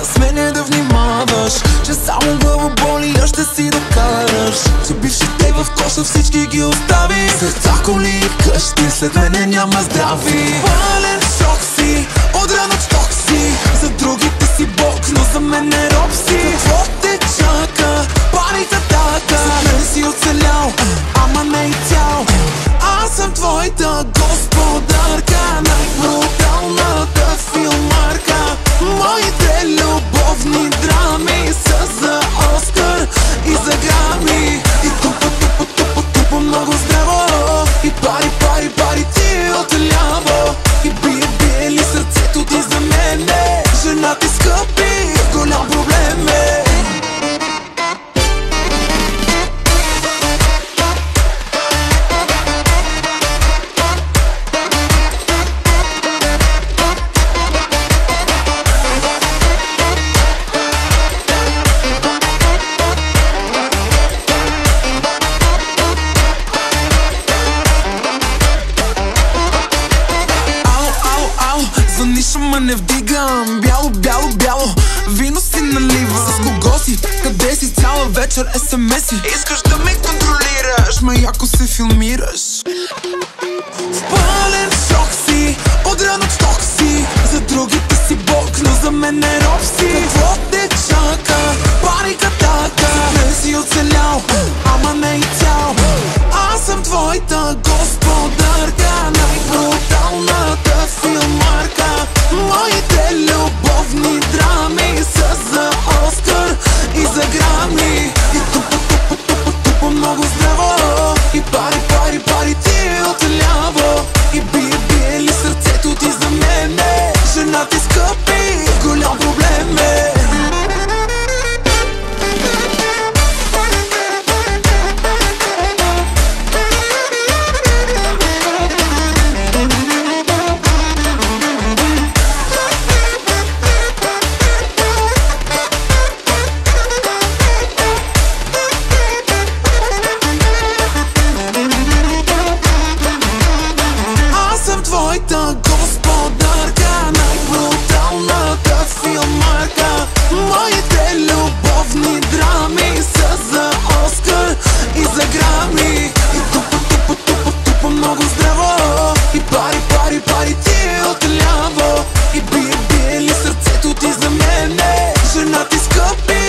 С мене да внимаваш, че само глава боли, а ще си докараш. Че бившите в коша всички ги остави. Сърца, коли и къщи, след мене няма здрави. Пален шок си, отран от шток си. За другите си бог, но за мен не роб си. Какво те чака? Парите така. За мен си оцелял, ама не и цял. Аз съм твоята господарка, най-бруталната филмарка. Моите любовни драми са за Оскар и за Грами. И тупа много здраво. И пари, пари, пари ти отляво. И бие ли сърцето ти за мене? Жена ти скъпи, голям проблем е. За ниша ме не вдигам. Бяло, бяло, бяло вино си налива. С кого си? Къде си? Цяла вечер SMS-и. Искаш да ме контролираш, ма яко се филмираш. В пълен шок си, отран от шток си. За другите си бог, но за мен не роб си. Какво те чака? Парика така. Не си оцелял, ама не и цял. Аз съм твоята господарка, най-бруталната филмарка. Моите любовни драми са за Оскар и за Грами. И тупа много здраво. И пари, пари, пари ти отляво. И бие ли сърцето ти за мене? Жена ти скъпи, голям проблем е. Твоята господарка, най-бруталната филмарка. Моите любовни драми са за Оскар и за Грами. И тупа много здраво. И пари, пари, пари ти отляво. И бие ли сърцето ти за мене? Жена ти скъпи,